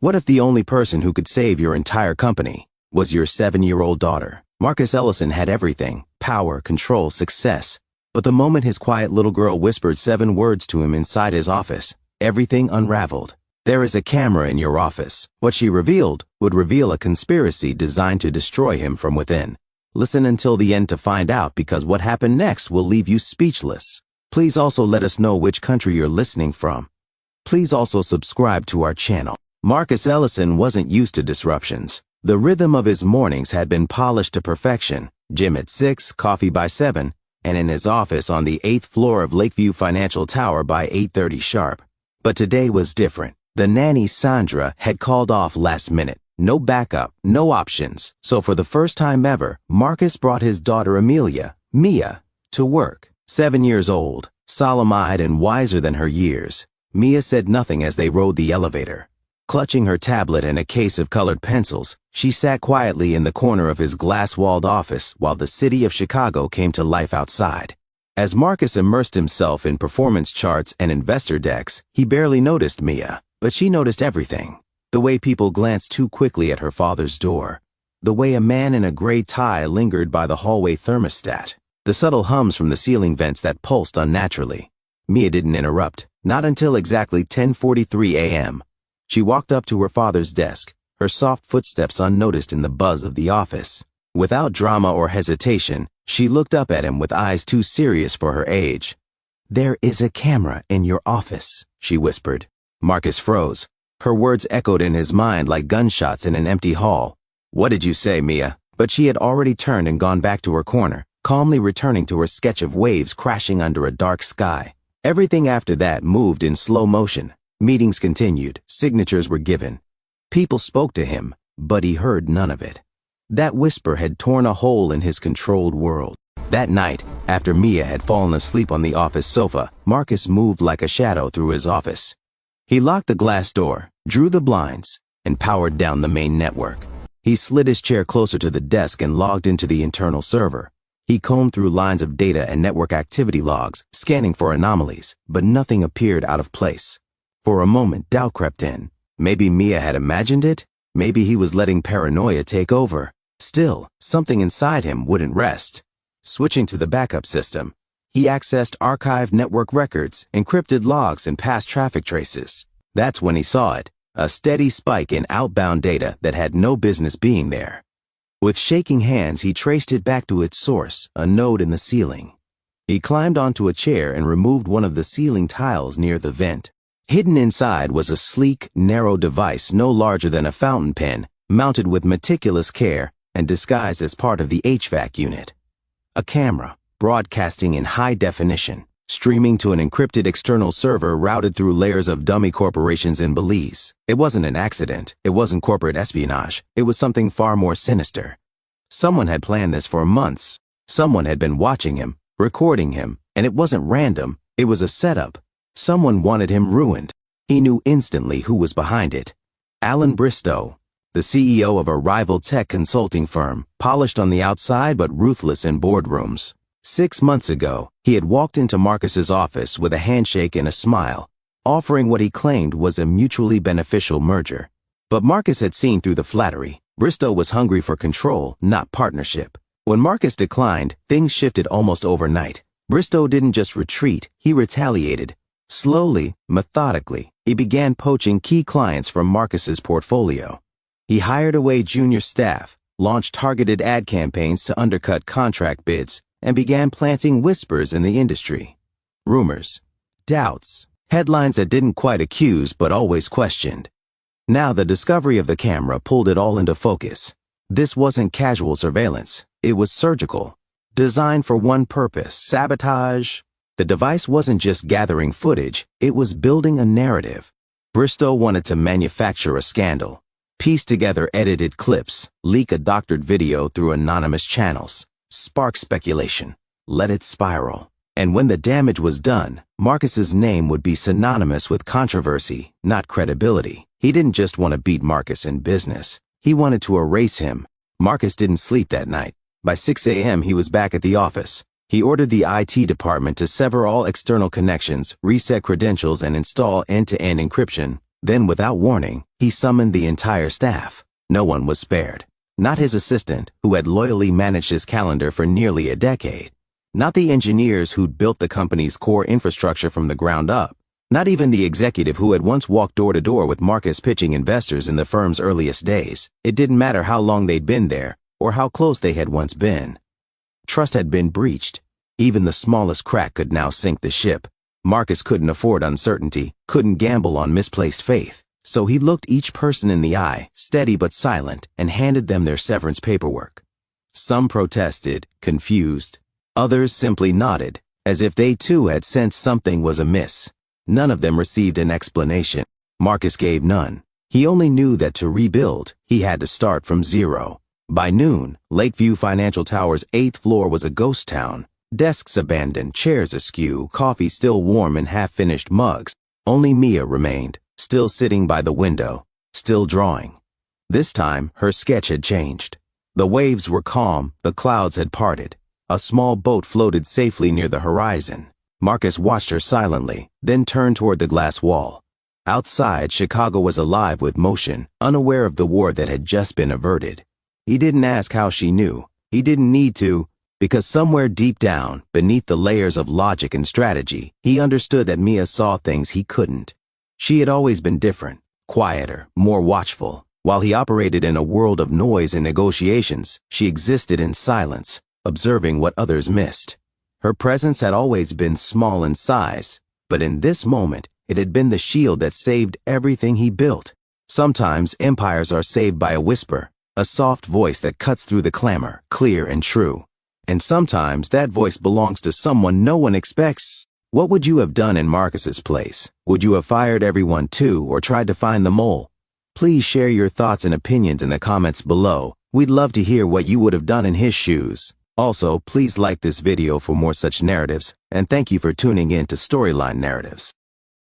What if the only person who could save your entire company was your 7-year-old daughter? Marcus Ellison had everything: power, control, success. But the moment his quiet little girl whispered 7 words to him inside his office, everything unraveled. "There is a camera in your office." What she revealed would reveal a conspiracy designed to destroy him from within. Listen until the end to find out, because what happened next will leave you speechless. Please also let us know which country you're listening from. Please also subscribe to our channel. Marcus Ellison wasn't used to disruptions. The rhythm of his mornings had been polished to perfection. Gym at 6, coffee by 7, and in his office on the 8th floor of Lakeview Financial Tower by 8:30 sharp. But today was different. The nanny, Sandra, had called off last minute. No backup, no options. So for the first time ever, Marcus brought his daughter Amelia, Mia, to work. 7 years old, solemn-eyed and wiser than her years, Mia said nothing as they rode the elevator. Clutching her tablet and a case of colored pencils, she sat quietly in the corner of his glass-walled office while the city of Chicago came to life outside. As Marcus immersed himself in performance charts and investor decks, he barely noticed Mia, but she noticed everything. The way people glanced too quickly at her father's door. The way a man in a gray tie lingered by the hallway thermostat. The subtle hums from the ceiling vents that pulsed unnaturally. Mia didn't interrupt, not until exactly 10:43 a.m. She walked up to her father's desk, her soft footsteps unnoticed in the buzz of the office. Without drama or hesitation, she looked up at him with eyes too serious for her age. "There is a camera in your office," she whispered. Marcus froze. Her words echoed in his mind like gunshots in an empty hall. "What did you say, Mia?" But she had already turned and gone back to her corner, calmly returning to her sketch of waves crashing under a dark sky. Everything after that moved in slow motion. Meetings continued, signatures were given. People spoke to him, but he heard none of it. That whisper had torn a hole in his controlled world. That night, after Mia had fallen asleep on the office sofa, Marcus moved like a shadow through his office. He locked the glass door, drew the blinds, and powered down the main network. He slid his chair closer to the desk and logged into the internal server. He combed through lines of data and network activity logs, scanning for anomalies, but nothing appeared out of place. For a moment, doubt crept in. Maybe Mia had imagined it. Maybe he was letting paranoia take over. Still, something inside him wouldn't rest. Switching to the backup system, he accessed archived network records, encrypted logs, and past traffic traces. That's when he saw it, a steady spike in outbound data that had no business being there. With shaking hands, he traced it back to its source, a node in the ceiling. He climbed onto a chair and removed one of the ceiling tiles near the vent. Hidden inside was a sleek, narrow device no larger than a fountain pen, mounted with meticulous care and disguised as part of the HVAC unit. A camera, broadcasting in high definition, streaming to an encrypted external server routed through layers of dummy corporations in Belize. It wasn't an accident. It wasn't corporate espionage. It was something far more sinister. Someone had planned this for months. Someone had been watching him, recording him, and it wasn't random. It was a setup. Someone wanted him ruined. He knew instantly who was behind it. Alan Bristow, the CEO of a rival tech consulting firm, polished on the outside but ruthless in boardrooms. 6 months ago, he had walked into Marcus's office with a handshake and a smile, offering what he claimed was a mutually beneficial merger. But Marcus had seen through the flattery. Bristow was hungry for control, not partnership. When Marcus declined, things shifted almost overnight. Bristow didn't just retreat, he retaliated. Slowly, methodically, he began poaching key clients from Marcus's portfolio. He hired away junior staff, launched targeted ad campaigns to undercut contract bids, and began planting whispers in the industry. Rumors, doubts, headlines that didn't quite accuse but always questioned. Now the discovery of the camera pulled it all into focus. This wasn't casual surveillance, it was surgical. Designed for one purpose: sabotage. The device wasn't just gathering footage, it was building a narrative. Bristow wanted to manufacture a scandal, piece together edited clips, leak a doctored video through anonymous channels, spark speculation, let it spiral. And when the damage was done, Marcus's name would be synonymous with controversy, not credibility. He didn't just want to beat Marcus in business. He wanted to erase him. Marcus didn't sleep that night. By 6 a.m. he was back at the office. He ordered the IT department to sever all external connections, reset credentials, and install end-to-end encryption. Then, without warning, he summoned the entire staff. No one was spared. Not his assistant, who had loyally managed his calendar for nearly a decade. Not the engineers who'd built the company's core infrastructure from the ground up. Not even the executive who had once walked door to door with Marcus pitching investors in the firm's earliest days. It didn't matter how long they'd been there, or how close they had once been. Trust had been breached. Even the smallest crack could now sink the ship. Marcus couldn't afford uncertainty, couldn't gamble on misplaced faith. So he looked each person in the eye, steady but silent, and handed them their severance paperwork. Some protested, confused. Others simply nodded, as if they too had sensed something was amiss. None of them received an explanation. Marcus gave none. He only knew that to rebuild, he had to start from zero. By noon, Lakeview Financial Tower's 8th floor was a ghost town. Desks abandoned, chairs askew, coffee still warm in half-finished mugs. Only Mia remained, still sitting by the window, still drawing. This time, her sketch had changed. The waves were calm, the clouds had parted. A small boat floated safely near the horizon. Marcus watched her silently, then turned toward the glass wall. Outside, Chicago was alive with motion, unaware of the war that had just been averted. He didn't ask how she knew. He didn't need to, because somewhere deep down, beneath the layers of logic and strategy, he understood that Mia saw things he couldn't. She had always been different, quieter, more watchful. While he operated in a world of noise and negotiations, she existed in silence, observing what others missed. Her presence had always been small in size, but in this moment, it had been the shield that saved everything he built. Sometimes empires are saved by a whisper, a soft voice that cuts through the clamor, clear and true. And sometimes that voice belongs to someone no one expects. What would you have done in Marcus's place? Would you have fired everyone too, or tried to find the mole? Please share your thoughts and opinions in the comments below. We'd love to hear what you would have done in his shoes. Also, please like this video for more such narratives, and thank you for tuning in to Storyline Narratives.